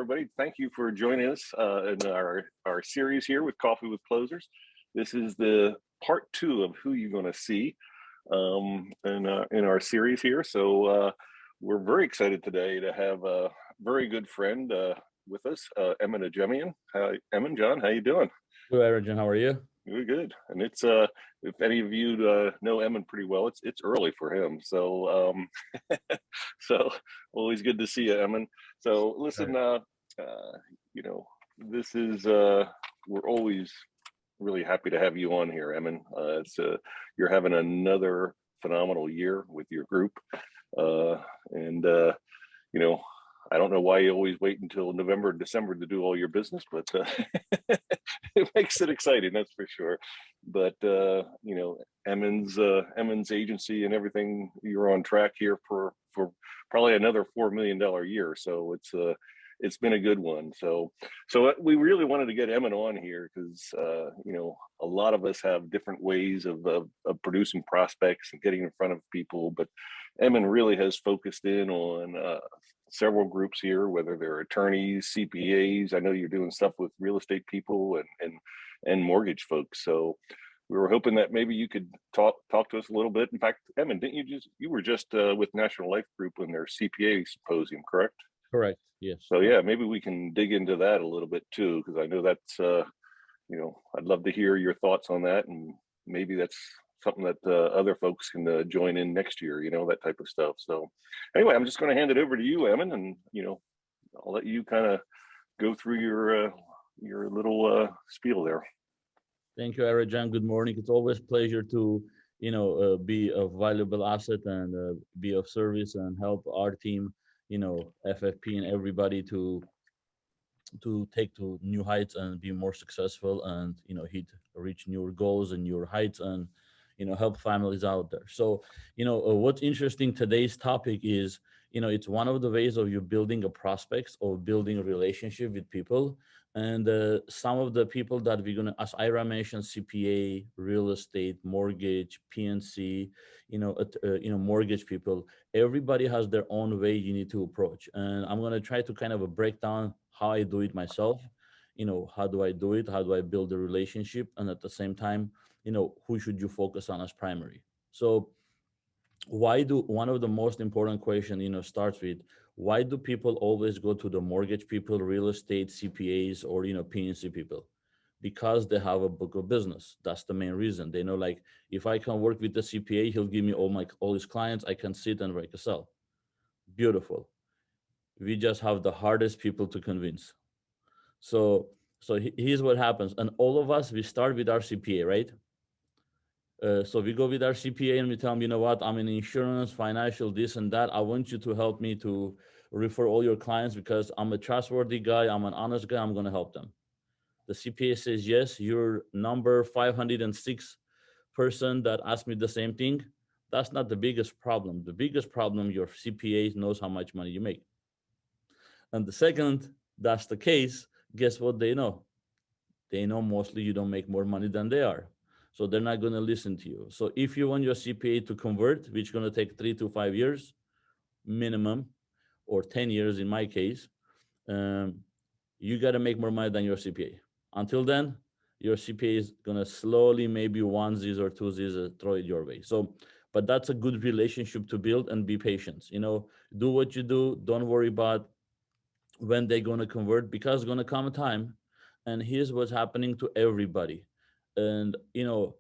everybody. Thank you for joining us in our series here with Coffee with Closers. This is the part 2 of who you're going to see in our series here. So we're very excited today to have a very good friend with us, Emin Ajemian. Emin, John, how you doing? Good, Arjun. How are you? Very good. And it's if any of you know Emin pretty well, it's early for him. So so always good to see you, Emin. So listen, you know, this is we're always really happy to have you on here, Emin. You're having another phenomenal year with your group, and you know, I don't know why you always wait until November and December to do all your business, but it makes it exciting, that's for sure. But you know, Emin's agency and everything, you're on track here for probably another $4 million year. So it's been a good one. So we really wanted to get Emin on here because you know, a lot of us have different ways of producing prospects and getting in front of people, but Emin really has focused in on several groups here, whether they're attorneys, CPAs. I know you're doing stuff with real estate people and mortgage folks. So we were hoping that maybe you could talk to us a little bit. In fact, Emin, didn't you were just with National Life Group on their CPA symposium, correct? Correct. Yes. So yeah, maybe we can dig into that a little bit too, because I know that's you know, I'd love to hear your thoughts on that, and maybe that's something that other folks can join in next year, you know, that type of stuff. So anyway, I'm just going to hand it over to you, Emin, and you know, I'll let you kind of go through your little spiel there. Thank you, Arjun. Good morning. It's always a pleasure to, you know, be a valuable asset and be of service and help our team, you know, FFP and everybody to take to new heights and be more successful and, you know, reach newer goals and newer heights and, you know, help families out there. So, you know, what's interesting, today's topic is, you know, it's one of the ways of you building a prospects or building a relationship with people. And some of the people that we're gonna, as Ira mentioned, CPA, real estate, mortgage, P&C, you know, mortgage people, everybody has their own way you need to approach. And I'm gonna try to kind of break down how I do it myself. You know, how do I do it? How do I build a relationship? And at the same time, you know, who should you focus on as primary? So one of the most important question, you know, starts with, why do people always go to the mortgage people, real estate, CPAs, or, you know, P&C people? Because they have a book of business. That's the main reason. They know, like, if I can work with the CPA, he'll give me all his clients. I can sit and write a sell. Beautiful. We just have the hardest people to convince. So here's what happens. And all of us, we start with our CPA, right? So we go with our CPA and we tell them, you know what, I'm in insurance, financial, this and that. I want you to help me to refer all your clients because I'm a trustworthy guy. I'm an honest guy. I'm going to help them. The CPA says, yes, you're number 506 person that asked me the same thing. That's not the biggest problem. The biggest problem, your CPA knows how much money you make. And the second, that's the case, guess what they know? They know mostly you don't make more money than they are. So they're not going to listen to you. So if you want your CPA to convert, which is going to take 3 to 5 years minimum, or 10 years in my case, you got to make more money than your CPA. Until then, your CPA is going to slowly, maybe onesies or twosies, throw it your way. So, but that's a good relationship to build, and be patient. You know, do what you do. Don't worry about when they're going to convert, because it's going to come a time. And here's what's happening to everybody. And, you know,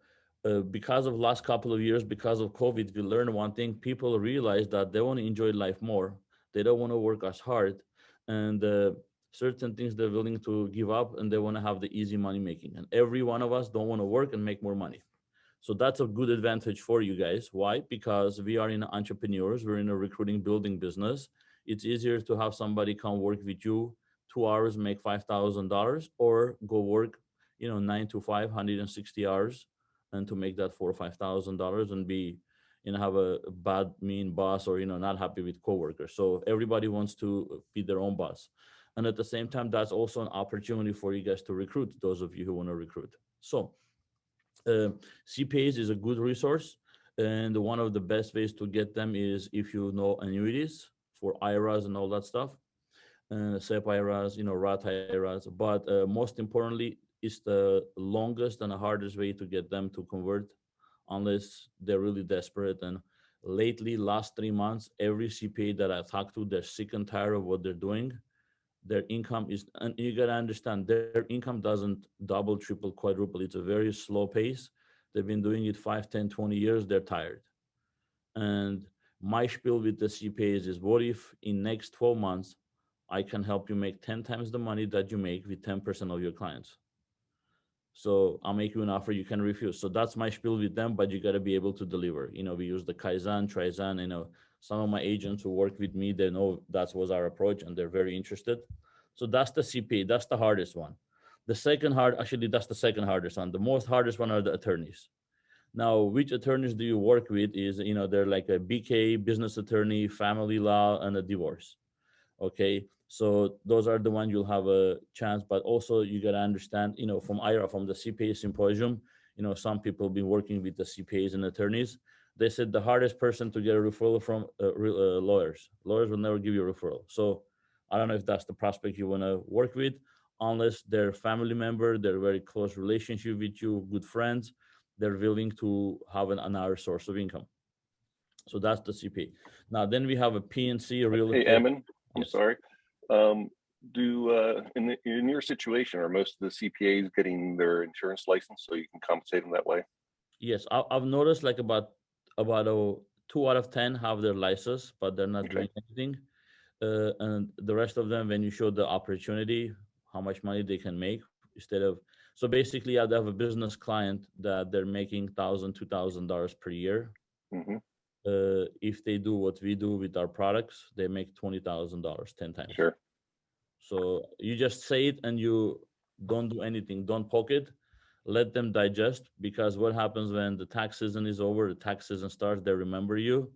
because of last couple of years, because of COVID, we learned one thing. People realize that they want to enjoy life more. They don't want to work as hard. And certain things they're willing to give up, and they want to have the easy money making. And every one of us don't want to work and make more money. So that's a good advantage for you guys. Why? Because we are in entrepreneurs. We're in a recruiting building business. It's easier to have somebody come work with you 2 hours, make $5,000, or go work, you know, 9 to 5, 160 hours, and to make that $4,000 or $5,000 and be, you know, have a bad, mean boss, or, you know, not happy with coworkers. So everybody wants to be their own boss. And at the same time, that's also an opportunity for you guys to recruit, those of you who want to recruit. So CPAs is a good resource. And one of the best ways to get them is if you know annuities for IRAs and all that stuff. SEP IRAs, Roth IRAs. But most importantly, is the longest and the hardest way to get them to convert, unless they're really desperate. And lately, last 3 months, every CPA that I talked to, they're sick and tired of what they're doing. Their income is, and you gotta understand, their income doesn't double, triple, quadruple. It's a very slow pace. They've been doing it 5, 10, 20 years. They're tired. And my spiel with the CPAs is, what if in next 12 months, I can help you make 10 times the money that you make with 10% of your clients. So I'll make you an offer you can refuse. So that's my spiel with them, but you got to be able to deliver. We use the Kaizen, Trizen, some of my agents who work with me, they know that was our approach and they're very interested. So that's the CPA. That's the hardest one. Actually, that's the second hardest one. The most hardest one are the attorneys. Now, which attorneys do you work with is, they're like a BK, business attorney, family law, and a divorce. Okay, so those are the ones you'll have a chance. But also you got to understand, from IRA, from the CPA symposium, some people have been working with the CPAs and attorneys. They said the hardest person to get a referral from, lawyers will never give you a referral. So I don't know if that's the prospect you want to work with, unless they're family member, they're very close relationship with you, good friends, they're willing to have another source of income. So that's the CPA. Now then we have a P&C, a real Hey, estate. Emin, I'm Yes. sorry. Do in your situation, are most of the CPAs getting their insurance license so you can compensate them that way? Yes, I've noticed like about 2 out of 10 have their license, but they're not Okay. doing anything. And the rest of them, when you show the opportunity, how much money they can make instead of, so basically, I'd have a business client that they're making $1,000, $2,000 per year. Mm-hmm. If they do what we do with our products, they make $20,000 10 times. Sure. So you just say it and you don't do anything. Don't poke it. Let them digest, because what happens when the tax season is over, the tax season starts, they remember you.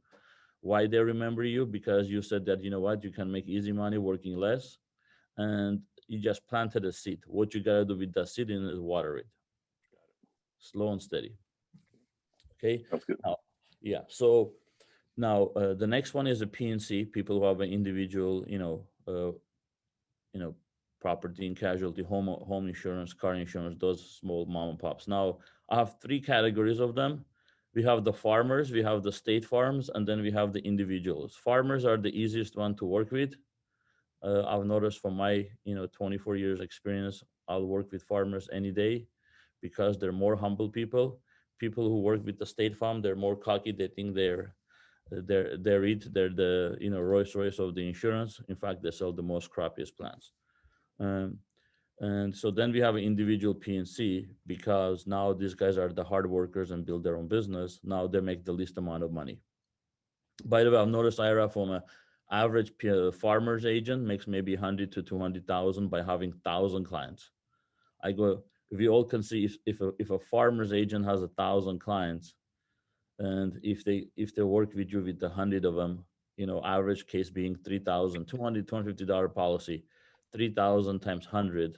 Why they remember you? Because you said that, what, you can make easy money working less, and you just planted a seed. What you got to do with that seed is water it, slow and steady. Okay. Sounds good. Now, yeah. So now the next one is a PNC, people who have an individual, you know, property and casualty, home insurance, car insurance, those small mom and pops. Now, I have three categories of them. We have the farmers, we have the state farms, and then we have the individuals. Farmers are the easiest one to work with. I've noticed from my 24 years experience, I'll work with farmers any day because they're more humble people. People who work with the state farm, they're more cocky. They think they're the Rolls Royce of the insurance. In fact, they sell the most crappiest plans. Um, and so then we have an individual PNC, because now these guys are the hard workers and build their own business. Now they make the least amount of money. By the way, I've noticed IRA from a average farmer's agent makes maybe 100 to 200,000 by having 1,000 clients. I go, we all can see if a farmer's agent has 1,000 clients, and if they work with you with 100 of them, average case being 3,000, $250 policy, 3,000 times 100,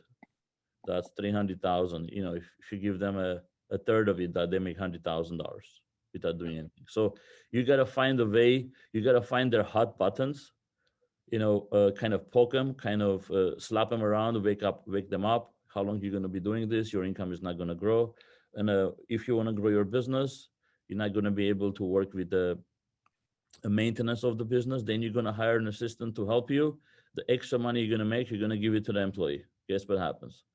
that's 300,000. If you give them a third of it, that they make $100,000 without doing anything. So you got to find a way, you got to find their hot buttons, kind of poke them, kind of slap them around, wake them up. How long you going to be doing this? Your income is not going to grow. And if you want to grow your business, you're not going to be able to work with the maintenance of the business. Then you're going to hire an assistant to help you. The extra money you're going to make, you're going to give it to the employee. Guess what happens?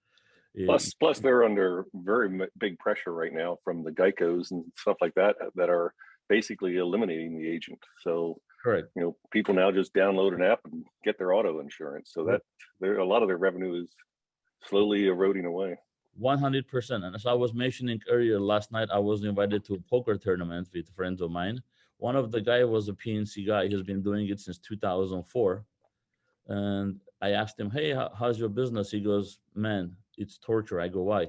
Plus, they're under very big pressure right now from the Geicos and stuff like that that are basically eliminating the agent. So, Correct. people now just download an app and get their auto insurance. So that a lot of their revenue is slowly eroding away. 100%. And as I was mentioning earlier, last night I was invited to a poker tournament with friends of mine. One of the guy was a PNC guy. He's been doing it since 2004. And I asked him, "Hey, how's your business?" He goes, "Man, it's torture." I go, "Why?"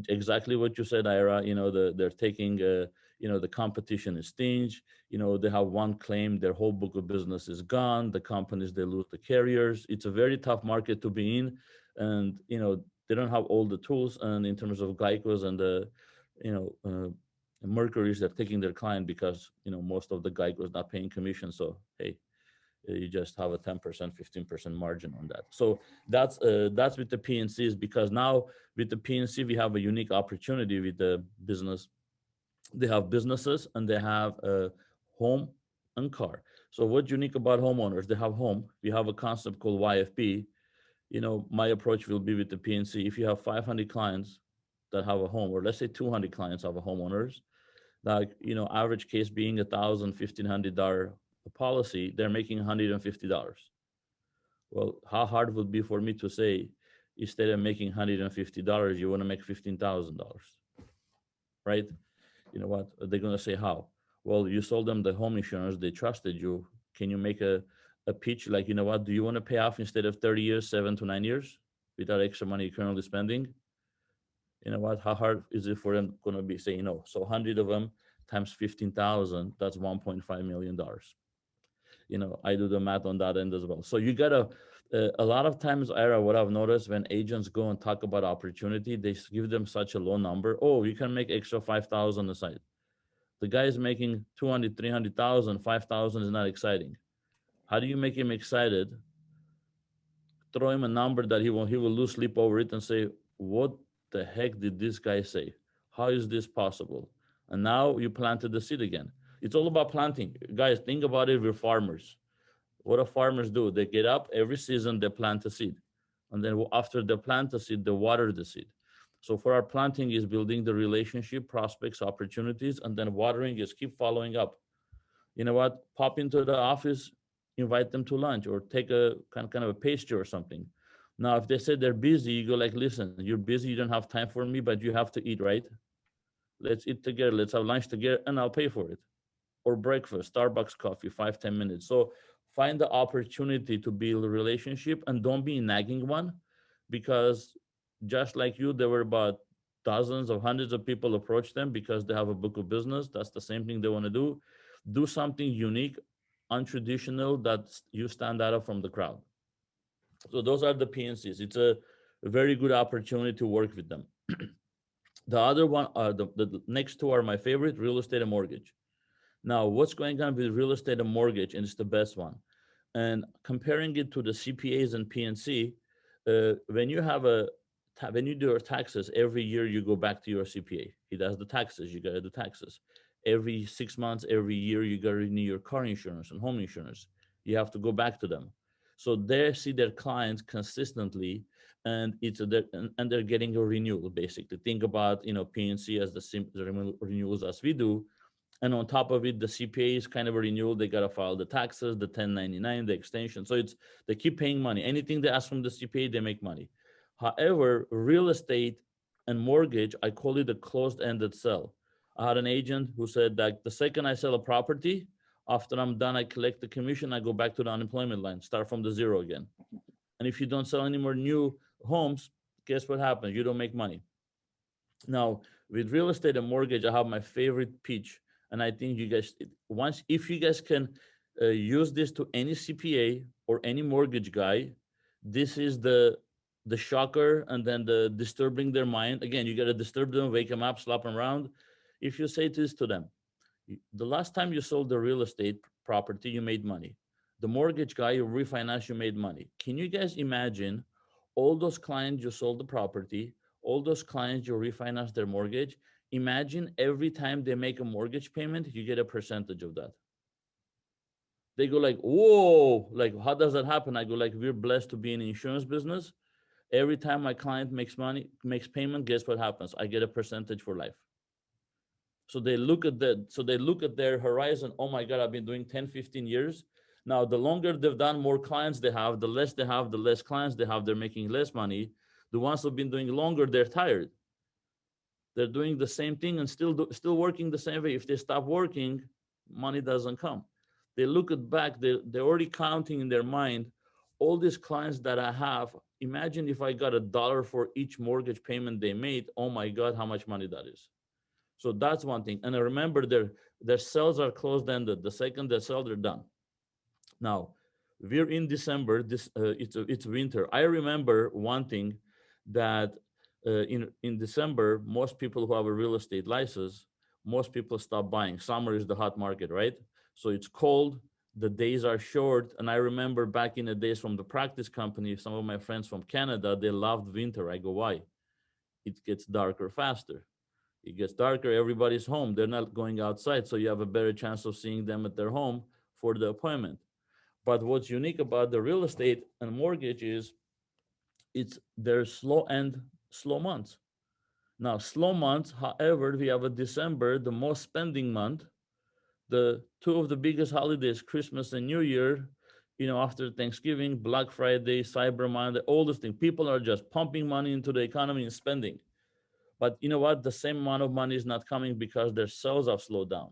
Exactly what you said, Ira. They're taking, the competition is stingy. They have one claim, their whole book of business is gone. The companies, they lose the carriers. It's a very tough market to be in, and they don't have all the tools. And in terms of Geico's and the, Mercury's, they're taking their client because most of the Geico's not paying commission. So hey, You just have a 10%, 15% margin on that. So that's with the P&Cs, because now with the P&C we have a unique opportunity with the business. They have businesses and they have a home and car. So what's unique about homeowners? They have home. We have a concept called YFP. My approach will be with the P&C. If you have 500 clients that have a home, or let's say 200 clients have a homeowners, like, average case being $1,000, $1,500 a policy, they're making $150. Well, how hard would it be for me to say, instead of making $150, you want to make $15,000, right? You know what? They're going to say, how? Well, you sold them the home insurance. They trusted you. Can you make a pitch like, you know what? Do you want to pay off instead of 30 years, 7 to 9 years without extra money you're currently spending? You know what? How hard is it for them going to be saying no? So 100 of them times 15,000, that's $1.5 million. I do the math on that end as well. So you gotta, a lot of times, Ira, what I've noticed when agents go and talk about opportunity, they give them such a low number. Oh, you can make extra 5,000 aside. The guy is making 200, 300,000, 5,000 is not exciting. How do you make him excited? Throw him a number that he will lose sleep over it and say, what the heck did this guy say? How is this possible? And now you planted the seed again. It's all about planting. Guys, think about it. We're farmers. What do farmers do? They get up every season, they plant a seed. And then after they plant the seed, they water the seed. So for our planting is building the relationship, prospects, opportunities, and then watering is keep following up. You know what? Pop into the office, invite them to lunch, or take a kind of a pastry or something. Now, if they say they're busy, you go like, listen, you're busy, you don't have time for me, but you have to eat, right? Let's eat together. Let's have lunch together, and I'll pay for it. Or breakfast, Starbucks coffee, 5, 10 minutes. So find the opportunity to build a relationship and don't be a nagging one, because just like you, there were about dozens of hundreds of people approach them because they have a book of business. That's the same thing they want to do. Do something unique, untraditional, that you stand out from the crowd. So those are the P&Cs. It's a very good opportunity to work with them. The other one, the next two are my favorite: real estate and mortgage. Now, what's going on with real estate and mortgage, and it's the best one. And comparing it to the CPAs and PNC, when you have when you do your taxes, every year you go back to your CPA. He does the taxes, you gotta do taxes. Every 6 months, every year, you gotta renew your car insurance and home insurance. You have to go back to them. So they see their clients consistently, and and they're getting a renewal basically. Think about PNC as the same renewals as we do, and on top of it, the CPA is kind of a renewal. They got to file the taxes, the 1099, the extension. So they keep paying money. Anything they ask from the CPA, they make money. However, real estate and mortgage, I call it a closed-ended sell. I had an agent who said that the second I sell a property, after I'm done, I collect the commission, I go back to the unemployment line, start from the zero again. And if you don't sell any more new homes, guess what happens? You don't make money. Now, with real estate and mortgage, I have my favorite pitch. And I think you guys, if you guys can use this to any CPA or any mortgage guy, this is the shocker, and then the disturbing their mind. Again, you got to disturb them, wake them up, slap them around. If you say this to them, the last time you sold the real estate property, you made money. The mortgage guy, you refinance, you made money. Can you guys imagine all those clients you sold the property, all those clients you refinance their mortgage? Imagine every time they make a mortgage payment, you get a percentage of that. They go like, whoa, like, how does that happen? I go like, we're blessed to be in the insurance business. Every time my client makes money, makes payment, guess what happens? I get a percentage for life. So they look at their horizon. Oh my God, I've been doing 10, 15 years. Now, the longer they've done, more clients they have, the less they have, the less clients they have, they're making less money. The ones who've been doing longer, they're tired. They're doing the same thing and still working the same way. If they stop working, money doesn't come. They look at back, they're already counting in their mind all these clients that I have. Imagine if I got $1 for each mortgage payment they made. Oh my God, how much money that is. So that's one thing. And I remember their sales are closed-ended. The second they sell, they're done. Now, we're in December. It's winter. I remember one thing, that in December, most people who have a real estate license, most people stop buying. Summer is the hot market, right? So it's cold. the days are short. And I remember back in the days from the practice company, some of my friends from Canada, they loved winter. I go, why? It gets darker faster. It gets darker, everybody's home. They're not going outside, so you have a better chance of seeing them at their home for the appointment. But what's unique about the real estate and mortgage is it's their slow and slow months. Now, slow months, however, we have a December, the most spending month, the two of the biggest holidays, Christmas and New Year, after Thanksgiving, Black Friday, Cyber Monday, all those things. People are just pumping money into the economy and spending. But you know what? The same amount of money is not coming because their sales have slowed down.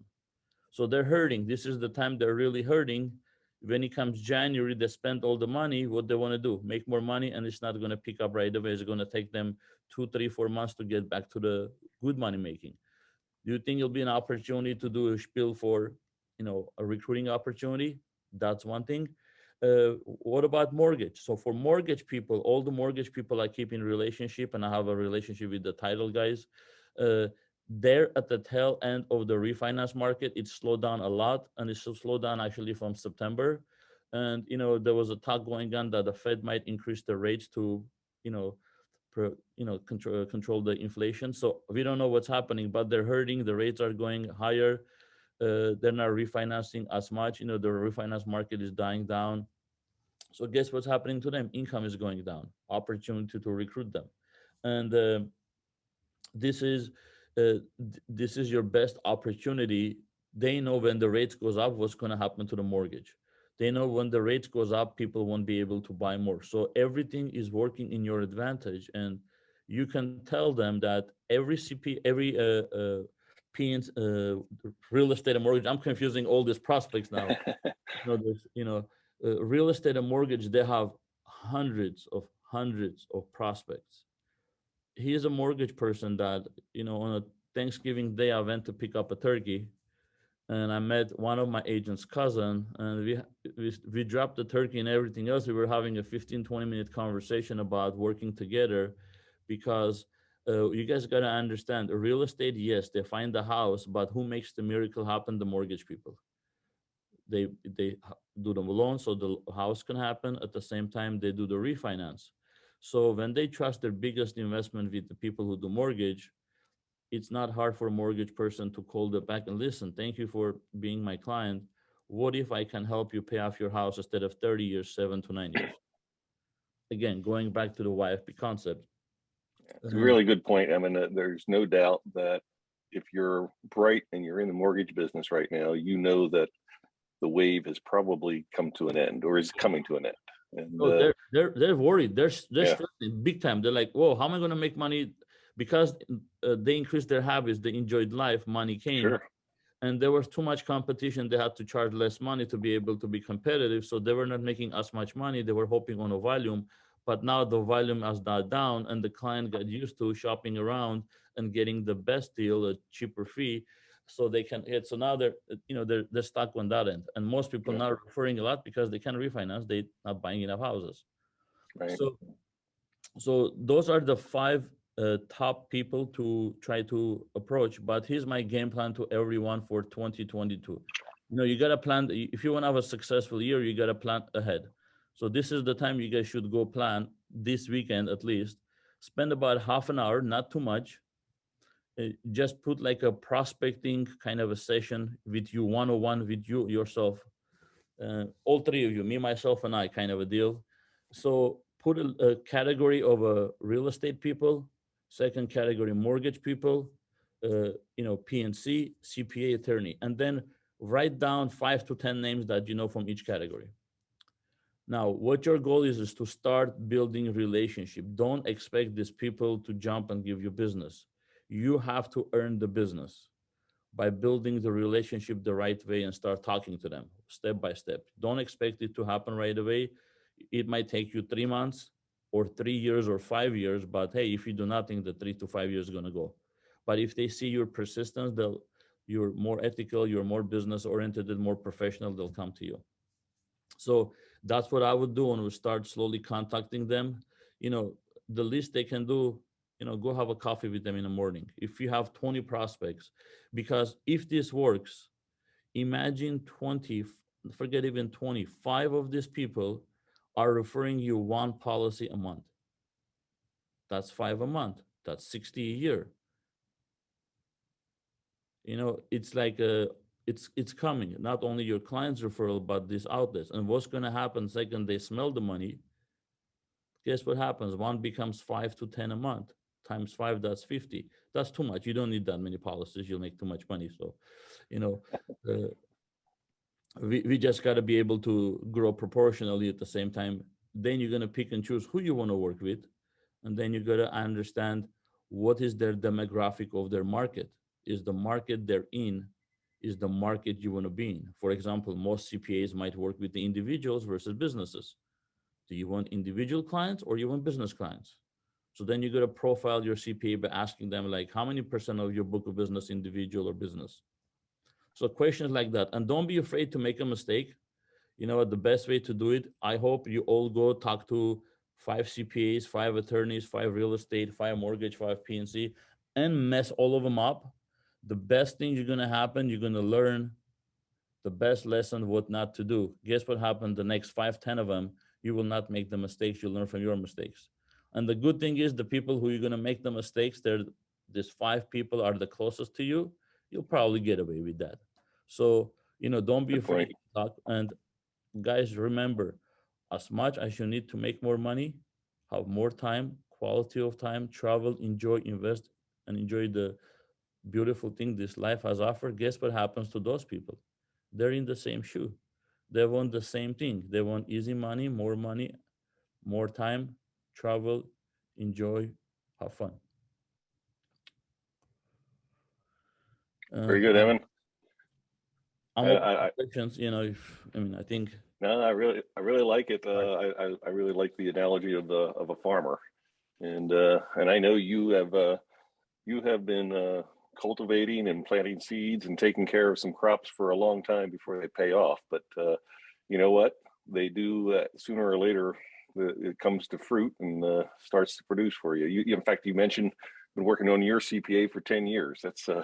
So they're hurting. This is the time they're really hurting. When it comes January, they spend all the money. What they want to do, make more money, and it's not going to pick up right away. It's going to take them 2, 3, 4 months to get back to the good money making. Do you think it'll be an opportunity to do a spiel for, a recruiting opportunity? That's one thing. What about mortgage? So for mortgage people, all the mortgage people I keep in relationship, and I have a relationship with the title guys. Uh, they're at the tail end of the refinance market. It slowed down a lot, and it should slow down actually from September. And there was a talk going on that the Fed might increase the rates to, you know, control the inflation. So we don't know what's happening, but they're hurting. The rates are going higher. They're not refinancing as much. The refinance market is dying down. So guess what's happening to them? Income is going down. Opportunity to recruit them, and this is this is your best opportunity. They know when the rates goes up, what's going to happen to the mortgage. They know when the rates goes up, people won't be able to buy more. So everything is working in your advantage, and you can tell them that every CP, every P&C, real estate and mortgage. I'm confusing all these prospects now. There's real estate and mortgage. They have hundreds of prospects. He is a mortgage person that on a Thanksgiving day I went to pick up a turkey, and I met one of my agent's cousin, and we dropped the turkey and everything else. We were having a 15-20 minute conversation about working together, because you guys got to understand, real estate, yes, they find the house, but who makes the miracle happen? The mortgage people. They do the loan so the house can happen. At the same time, they do the refinance. So when they trust their biggest investment with the people who do mortgage, it's not hard for a mortgage person to call them back and listen. Thank you for being my client. What if I can help you pay off your house instead of 30 years, 7 to 9 years? Again, going back to the YFP concept. It's a And really good point, Emin. There's no doubt that if you're bright and you're in the mortgage business right now, you know that the wave has probably come to an end or is coming to an end. And oh, they're worried. They're yeah, struggling big time. They're like, whoa, how am I going to make money? Because they increased their habits, they enjoyed life, money came, sure. and there was too much competition. They had to charge less money to be able to be competitive. So they were not making as much money. They were hoping on a volume, but now the volume has died down, and the client got used to shopping around and getting the best deal, a cheaper fee, so they can hit. So now they're stuck on that end, and most people Yeah, now referring a lot because they can refinance. They not buying enough houses. right. So those are the five top people to try to approach. But here's my game plan to everyone for 2022. You got to plan. If you want to have a successful year, you got to plan ahead. So this is the time you guys should go plan this weekend at least. Spend about half an hour, not too much. Just put like a prospecting kind of a session with you, one-on-one with you yourself, all three of you, me, myself, and I, kind of a deal. So put a category of real estate people, second category mortgage people, P&C, CPA, attorney, and then write down 5 to 10 names that you know from each category. Now, what your goal is to start building relationship. Don't expect these people to jump and give you business. You have to earn the business by building the relationship the right way and start talking to them step by step. Don't expect it to happen right away. It might take you 3 months or 3 years or 5 years, but hey, if you do nothing, the 3 to 5 years is going to go. But if they see your persistence, you're more ethical, you're more business oriented and more professional, they'll come to you. So that's what I would do, and we start slowly contacting them. You know, the least they can do, go have a coffee with them in the morning. If you have 20 prospects, because if this works, imagine 20 forget even 25 of these people are referring you one policy a month. That's 5 a month. That's 60 a year. It's like it's coming. Not only your clients referral, but these outlets. And what's going to happen second they smell the money? Guess what happens? One becomes 5 to 10 a month. Times 5, that's 50. That's too much. You don't need that many policies. You'll make too much money. So, you know, uh, we just got to be able to grow proportionally at the same time. Then you're going to pick and choose who you want to work with. And then you got to understand what is their demographic of their market. Is the market they're in, is the market you want to be in? For example, most CPAs might work with the individuals versus businesses. Do you want individual clients or you want business clients? So then you got to profile your CPA by asking them like, how many percent of your book of business individual or business? So questions like that. And don't be afraid to make a mistake. You know what, the best way to do it, I hope you all go talk to 5 CPAs, 5 attorneys, 5 real estate, 5 mortgage, 5 P&C, and mess all of them up. The best thing you're going to happen, you're going to learn the best lesson what not to do. Guess what happened? The next 5, 10 of them, you will not make the mistakes. You'll learn from your mistakes. And the good thing is the people who you're going to make the mistakes, they're these 5 people are the closest to you. You'll probably get away with that. So, don't be Good afraid point. to talk. And guys, remember, as much as you need to make more money, have more time, quality of time, travel, enjoy, invest, and enjoy the beautiful thing this life has offered. Guess what happens to those people? They're in the same shoe. They want the same thing. They want easy money, more time, travel, enjoy, have fun. Uh, Very good, Emin. I'm open I to questions. If I think. No, I really like it. I really like the analogy of a farmer, and I know you have been cultivating and planting seeds and taking care of some crops for a long time before they pay off. But you know what? They do sooner or later. It comes to fruit and starts to produce for you. In fact, you mentioned been working on your CPA for 10 years. That's so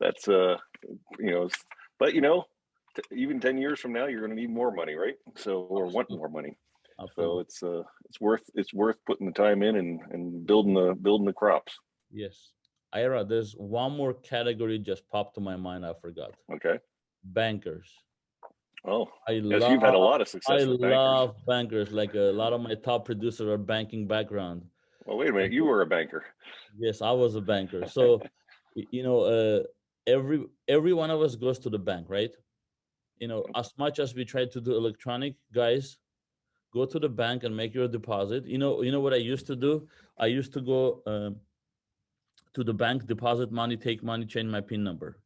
that's you know, but even 10 years from now, you're going to need more money, right? So, or want Absolutely. more money. So Absolutely. it's worth putting the time in and building the crops. Yes. Ira, there's one more category just popped to my mind. I forgot. Okay. Bankers. Oh, I yes, love you've had a lot of I success with bankers. love bankers. Like a lot of my top producers are banking background. Well, wait a minute. You were a banker. Yes, I was a banker. So, y- you know, uh, every one of us goes to the bank, right? As much as we try to do electronic, guys, go to the bank and make your deposit. You know what I used to do? I used to go to the bank, deposit money, take money, change my PIN number.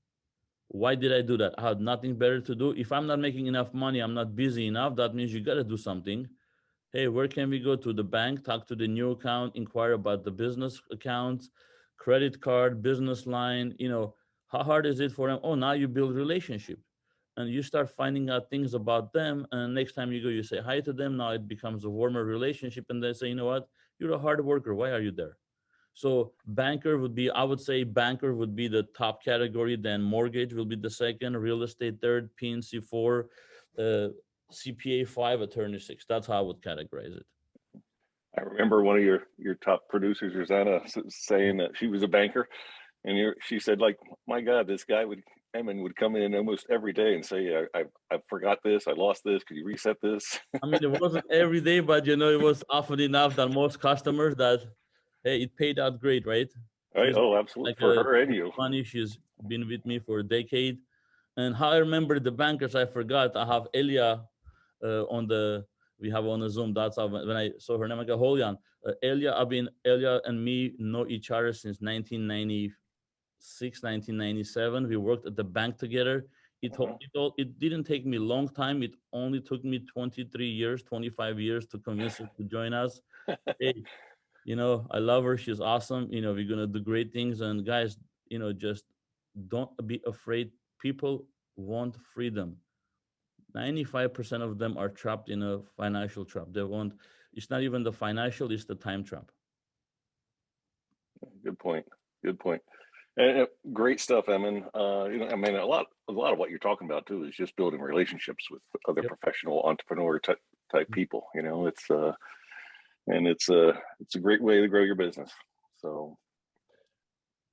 Why did I do that? I had nothing better to do. If I'm not making enough money, I'm not busy enough. That means you got to do something. Hey, where can we go? To the bank, talk to the new account, inquire about the business accounts, credit card, business line. How hard is it for them? Oh, now you build relationship and you start finding out things about them. And next time you go, you say hi to them. Now it becomes a warmer relationship. And they say, you know what? You're a hard worker. Why are you there? So banker would be, I would say banker would be the top category. Then mortgage will be the second, real estate third, P&C four, uh, CPA five, attorney six. That's how I would categorize it. I remember one of your top producers, Rosanna, saying that she was a banker, and she said, like, my God, this guy Emin would come in almost every day and say, I forgot this, I lost this, could you reset this? I mean, it wasn't every day, but it was often enough that most customers that, hey, it paid out great, right? Right? She's Oh, absolutely, like for a her and you. money. She's been with me for a decade. And how I remember the bankers, I forgot. I have Elia we have on the Zoom. That's how when I saw her name, I go, Holyan. Elia and me know each other since 1996, 1997. We worked at the bank together. Uh-huh. It didn't take me a long time. It only took me 23 years, 25 years to convince her to join us. Hey, I love her. She's awesome. We're going to do great things. And guys, just don't be afraid. People want freedom. 95% of them are trapped in a financial trap. It's not even the financial, it's the time trap. Good point. Good point. Great stuff, Emin. I mean, a lot of what you're talking about too is just building relationships with other Yep. professional entrepreneur type people. It's a great way to grow your business. So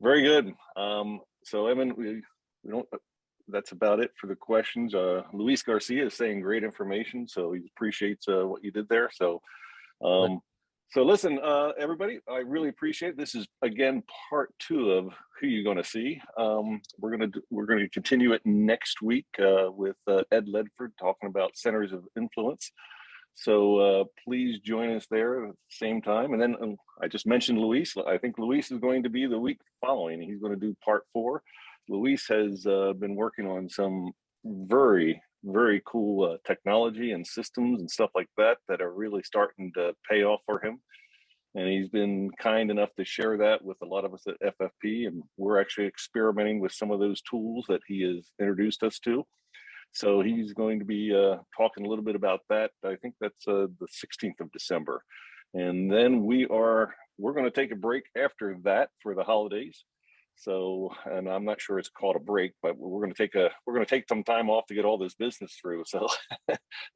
very good. So Emin, we don't. That's about it for the questions. Luis Garcia is saying great information, so he appreciates what you did there. So um, so listen, everybody, I really appreciate it. This is again part 2 of who you're going to see. We're going to continue it next week with Ed Ledford talking about centers of influence. So please join us there at the same time. And then I just mentioned Luis. I think Luis is going to be the week following. He's going to do part 4. Luis has been working on some very cool technology and systems and stuff like that that are really starting to pay off for him. And he's been kind enough to share that with a lot of us at FFP. And we're actually experimenting with some of those tools that he has introduced us to. So he's going to be talking a little bit about that. I think that's the 16th of December. And then we're going to take a break after that for the holidays. So, and I'm not sure it's called a break, but we're going to take some time off to get all this business through. So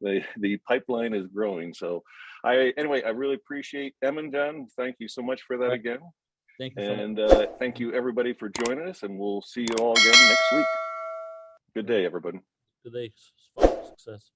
the pipeline is growing. So anyway, I really appreciate Emin, John. Thank you so much for that again. Thank you so much. And thank you everybody for joining us, and we'll see you all again next week. Good day, everybody. Good day. Success.